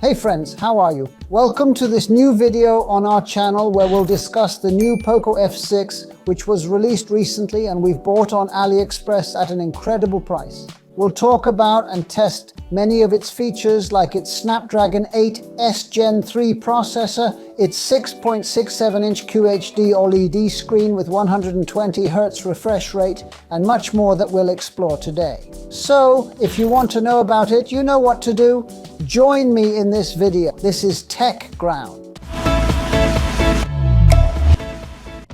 Hey friends, how are you? Welcome to this new video on our channel where we'll discuss the new POCO F6, which was released recently and we've bought on AliExpress at an incredible price. We'll talk about and test many of its features like its Snapdragon 8S Gen 3 processor, its 6.67-inch QHD OLED screen with 120 Hz refresh rate, and much more that we'll explore today. So, if you want to know about it, you know what to do. Join me in this video. This is Tech Ground.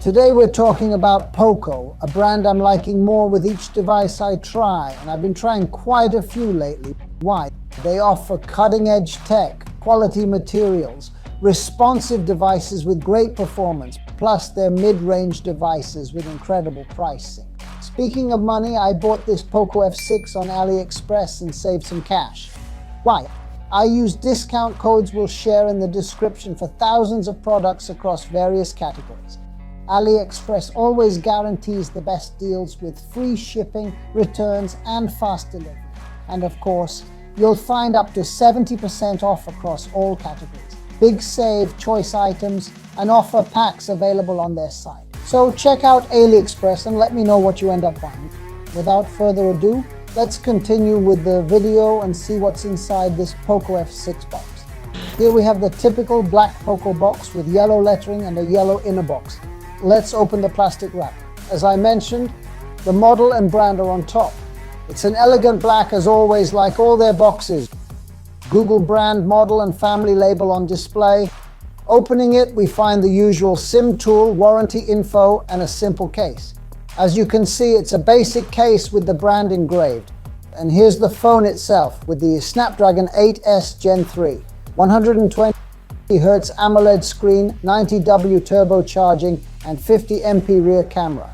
Today we're talking about POCO, a brand I'm liking more with each device I try, and I've been trying quite a few lately. Why? They offer cutting-edge tech, quality materials, responsive devices with great performance, plus they're mid-range devices with incredible pricing. Speaking of money, I bought this POCO F6 on AliExpress and saved some cash. Why? I use discount codes we'll share in the description for thousands of products across various categories. AliExpress always guarantees the best deals with free shipping, returns, and fast delivery. And of course, you'll find up to 70% off across all categories. Big save, choice items, and offer packs available on their site. So check out AliExpress and let me know what you end up buying. Without further ado, let's continue with the video and see what's inside this POCO F6 box. Here we have the typical black POCO box with yellow lettering and a yellow inner box. Let's open the plastic wrap. As I mentioned, the model and brand are on top. It's an elegant black as always, like all their boxes. Google brand, model and family label on display. Opening it, we find the usual SIM tool, warranty info, and a simple case. As you can see, it's a basic case with the brand engraved. And here's the phone itself with the Snapdragon 8S Gen 3, 120 Hz AMOLED screen, 90W turbocharging, and 50MP rear camera.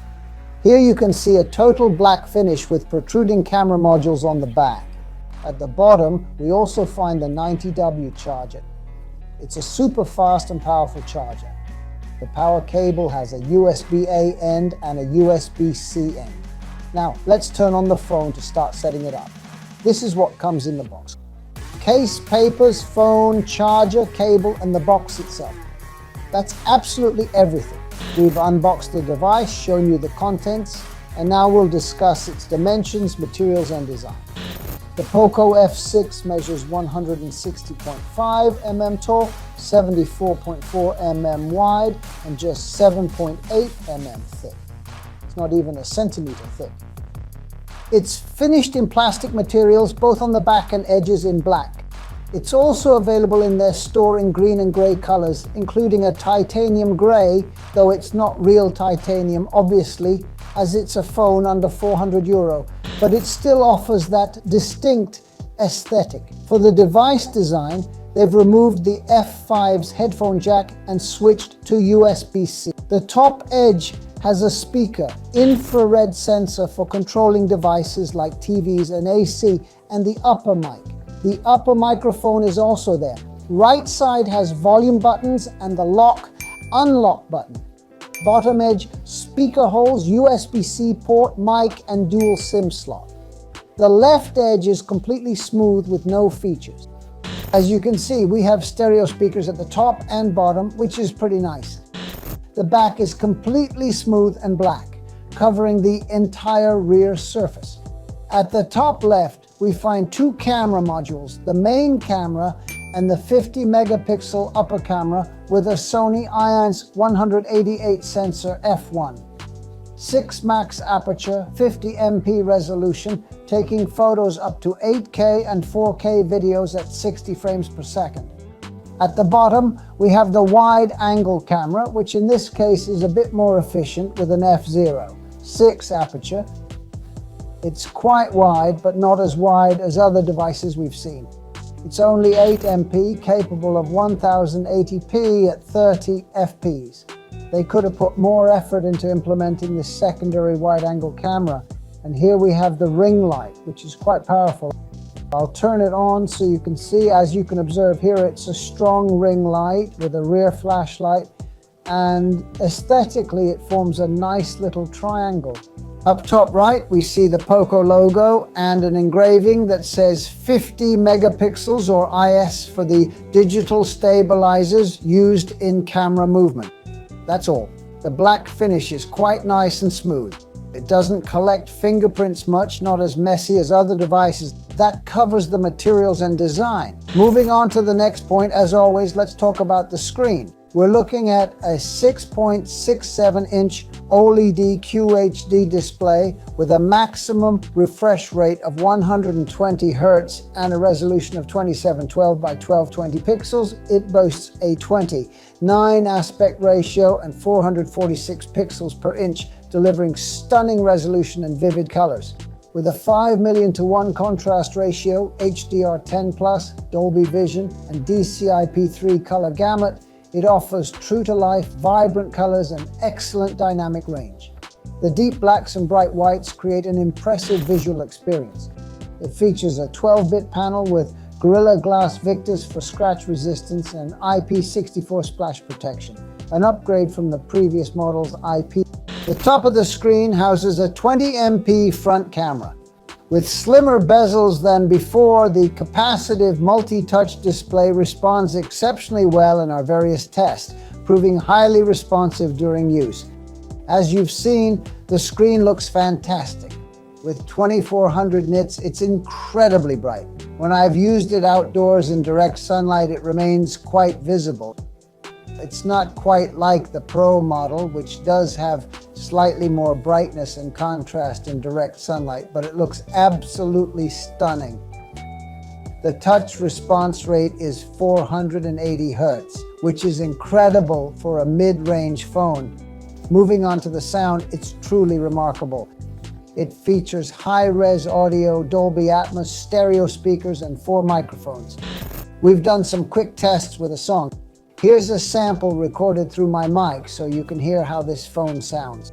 Here you can see a total black finish with protruding camera modules on the back. At the bottom, we also find the 90W charger. It's a super fast and powerful charger. The power cable has a USB-A end and a USB-C end. Now, let's turn on the phone to start setting it up. This is what comes in the box. Case, papers, phone, charger, cable, and the box itself. That's absolutely everything. We've unboxed the device, shown you the contents, and now we'll discuss its dimensions, materials, and design. The POCO F6 measures 160.5 mm tall, 74.4 mm wide, and just 7.8 mm thick. It's not even a centimeter thick. It's finished in plastic materials, both on the back and edges in black. It's also available in their store in green and grey colors, including a titanium grey, though it's not real titanium, obviously, as it's a phone under €400, but it still offers that distinct aesthetic. For the device design, they've removed the F5's headphone jack and switched to USB-C. The top edge has a speaker, infrared sensor for controlling devices like TVs and AC, and the upper mic. The upper microphone is also there. Right side has volume buttons and the lock, unlock button. Bottom edge, speaker holes, USB-C port, mic, and dual SIM slot. The left edge is completely smooth with no features. As you can see, we have stereo speakers at the top and bottom, which is pretty nice. The back is completely smooth and black, covering the entire rear surface. At the top left, we find two camera modules, the main camera and the 50 megapixel upper camera with a Sony IMX 188 sensor f1. 6 max aperture, 50MP resolution, taking photos up to 8K and 4K videos at 60 frames per second. At the bottom, we have the wide angle camera, which in this case is a bit more efficient with an f0. 6 aperture. It's quite wide, but not as wide as other devices we've seen. It's only 8MP, capable of 1080p at 30 fps. They could have put more effort into implementing this secondary wide-angle camera. And here we have the ring light, which is quite powerful. I'll turn it on so you can see. As you can observe here, it's a strong ring light with a rear flashlight, and aesthetically it forms a nice little triangle. Up top right, we see the POCO logo and an engraving that says 50 megapixels or IS for the digital stabilizers used in camera movement. That's all. The black finish is quite nice and smooth. It doesn't collect fingerprints much, not as messy as other devices. That covers the materials and design. Moving on to the next point, as always, let's talk about the screen. We're looking at a 6.67-inch OLED QHD display with a maximum refresh rate of 120 Hz and a resolution of 2712 by 1220 pixels. It boasts a 20:9 aspect ratio and 446 pixels per inch, delivering stunning resolution and vivid colors. With a 5:1,000,000 contrast ratio, HDR10+, Dolby Vision, and DCI-P3 color gamut, it offers true-to-life, vibrant colors and excellent dynamic range. The deep blacks and bright whites create an impressive visual experience. It features a 12-bit panel with Gorilla Glass Victus for scratch resistance and IP64 splash protection, an upgrade from the previous model's IP. The top of the screen houses a 20MP front camera. With slimmer bezels than before, the capacitive multi-touch display responds exceptionally well in our various tests, proving highly responsive during use. As you've seen, the screen looks fantastic. With 2400 nits, it's incredibly bright. When I've used it outdoors in direct sunlight, it remains quite visible. It's not quite like the Pro model, which does have slightly more brightness and contrast in direct sunlight, but it looks absolutely stunning. The touch response rate is 480 Hz, which is incredible for a mid-range phone. Moving on to the sound, it's truly remarkable. It features high-res audio, Dolby Atmos, stereo speakers, and 4 microphones. We've done some quick tests with a song. Here's a sample recorded through my mic so you can hear how this phone sounds.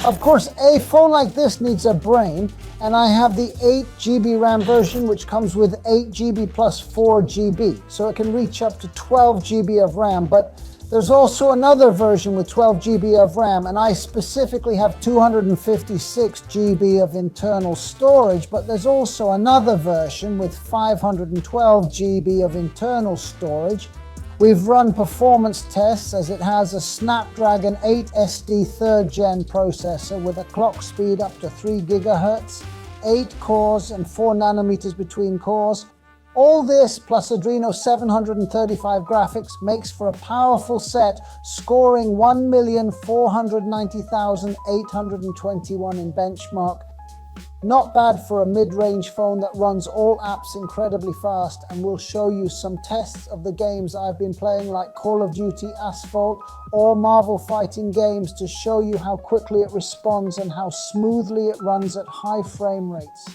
Of course, a phone like this needs a brain, and I have the 8GB RAM version, which comes with 8GB plus 4GB, so it can reach up to 12GB of RAM, but there's also another version with 12GB of RAM, and I specifically have 256GB of internal storage, but there's also another version with 512GB of internal storage. We've run performance tests as it has a Snapdragon 8 SD 3rd Gen processor with a clock speed up to 3 GHz, 8 cores and 4 nanometers between cores. All this plus Adreno 735 graphics makes for a powerful set, scoring 1,490,821 in benchmark. Not bad for a mid-range phone that runs all apps incredibly fast, and we'll show you some tests of the games I've been playing like Call of Duty, Asphalt, or Marvel fighting games to show you how quickly it responds and how smoothly it runs at high frame rates.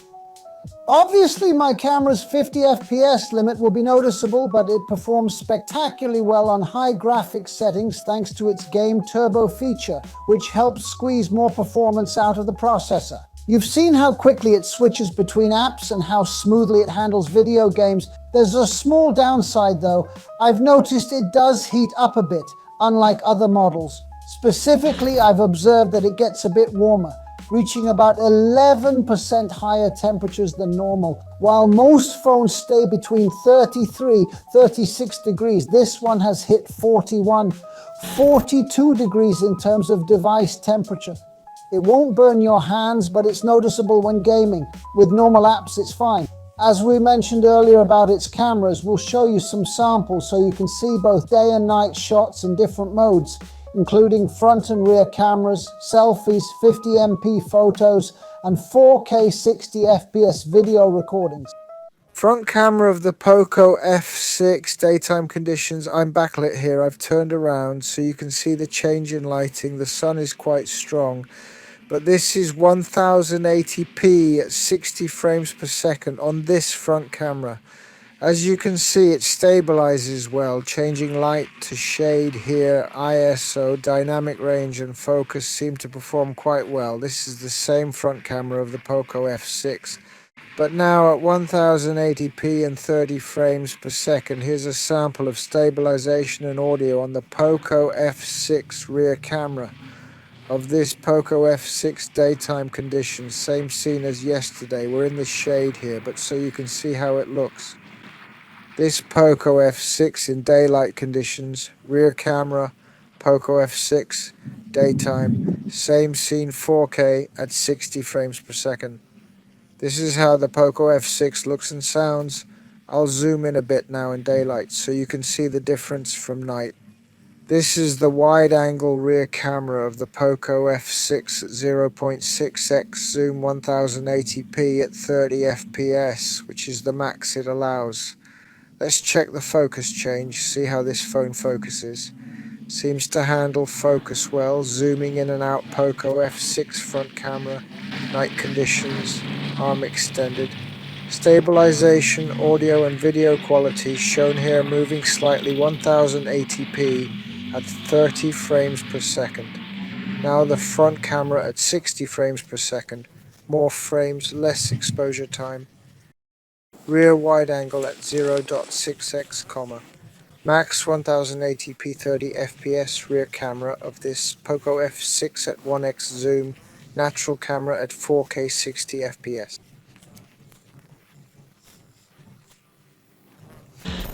Obviously, my camera's 50 FPS limit will be noticeable, but it performs spectacularly well on high graphics settings thanks to its Game Turbo feature, which helps squeeze more performance out of the processor. You've seen how quickly it switches between apps and how smoothly it handles video games. There's a small downside though. I've noticed it does heat up a bit, unlike other models. Specifically, I've observed that it gets a bit warmer, reaching about 11% higher temperatures than normal. While most phones stay between 33-36 degrees, this one has hit 42 degrees in terms of device temperature. It won't burn your hands, but it's noticeable when gaming. With normal apps, it's fine. As we mentioned earlier about its cameras, we'll show you some samples so you can see both day and night shots in different modes, including front and rear cameras, selfies, 50MP photos, and 4K 60 FPS video recordings. Front camera of the POCO F6, daytime conditions. I'm backlit here. I've turned around so you can see the change in lighting. The sun is quite strong. But this is 1080p at 60 frames per second on this front camera. As you can see, it stabilizes well, changing light to shade here, ISO, dynamic range and focus seem to perform quite well. This is the same front camera of the POCO F6, but now at 1080p and 30 frames per second. Here's a sample of stabilization and audio on the POCO F6 rear camera of this POCO F6 daytime conditions. Same scene as yesterday. We're in the shade here, but so you can see how it looks. This POCO F6 in daylight conditions, rear camera, POCO F6, daytime, same scene 4K at 60 frames per second. This is how the POCO F6 looks and sounds. I'll zoom in a bit now in daylight so you can see the difference from night. This is the wide-angle rear camera of the POCO F6 at 0.6x zoom 1080p at 30 fps, which is the max it allows. Let's check the focus change, see how this phone focuses. Seems to handle focus well, zooming in and out POCO F6 front camera, night conditions, arm extended. Stabilization, audio and video quality shown here moving slightly 1080p at 30 frames per second. Now the front camera at 60 frames per second, more frames, less exposure time. Rear wide angle at 0.6x, max 1080p 30 fps rear camera of this POCO F6 at 1x zoom, natural camera at 4K 60 fps.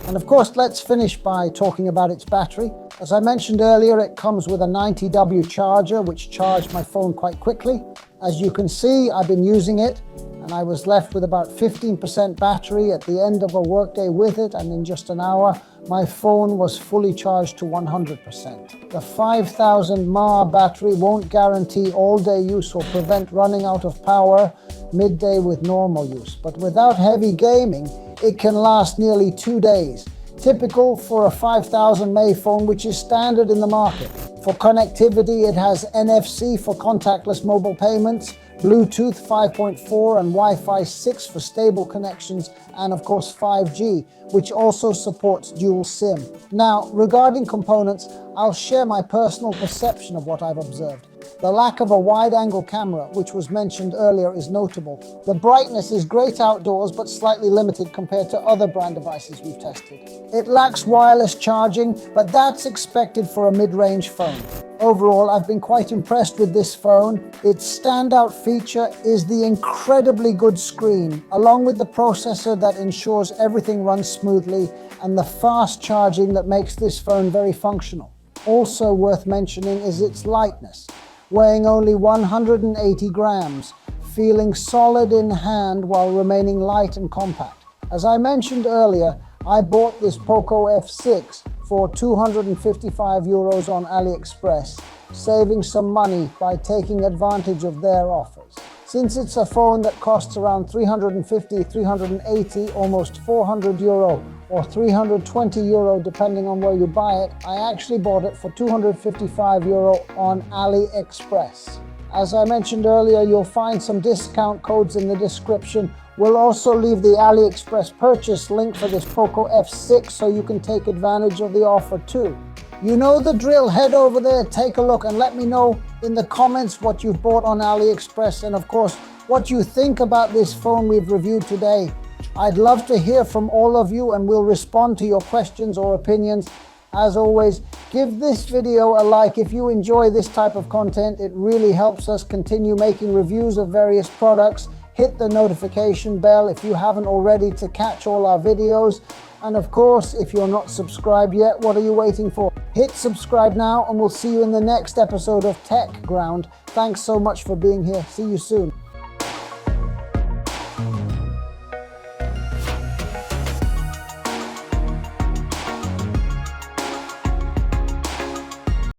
And of course, let's finish by talking about its battery. As I mentioned earlier, it comes with a 90W charger, which charged my phone quite quickly. As you can see, I've been using it, and I was left with about 15% battery at the end of a workday with it, and in just an hour, my phone was fully charged to 100%. The 5000 mAh battery won't guarantee all-day use or prevent running out of power midday with normal use, but without heavy gaming, it can last nearly 2 days. Typical for a 5000 mAh phone, which is standard in the market. For connectivity, it has NFC for contactless mobile payments, Bluetooth 5.4 and Wi-Fi 6 for stable connections, and of course 5G, which also supports dual SIM. Now, regarding components, I'll share my personal perception of what I've observed. The lack of a wide-angle camera, which was mentioned earlier, is notable. The brightness is great outdoors, but slightly limited compared to other brand devices we've tested. It lacks wireless charging, but that's expected for a mid-range phone. Overall, I've been quite impressed with this phone. Its standout feature is the incredibly good screen, along with the processor that ensures everything runs smoothly, and the fast charging that makes this phone very functional. Also worth mentioning is its lightness. Weighing only 180 grams, feeling solid in hand while remaining light and compact. As I mentioned earlier, I bought this POCO F6 for 255 euros on AliExpress, saving some money by taking advantage of their offers. Since it's a phone that costs around 350, 380, almost 400 euro or 320 euro depending on where you buy it, I actually bought it for 255 euro on AliExpress. As I mentioned earlier, you'll find some discount codes in the description. We'll also leave the AliExpress purchase link for this POCO F6 so you can take advantage of the offer too. You know the drill, head over there, take a look and let me know in the comments what you've bought on AliExpress and of course what you think about this phone we've reviewed today. I'd love to hear from all of you and we'll respond to your questions or opinions. As always, give this video a like if you enjoy this type of content. It really helps us continue making reviews of various products. Hit the notification bell if you haven't already to catch all our videos. And of course, if you're not subscribed yet, what are you waiting for? Hit subscribe now and we'll see you in the next episode of Tech Ground. Thanks so much for being here. See you soon.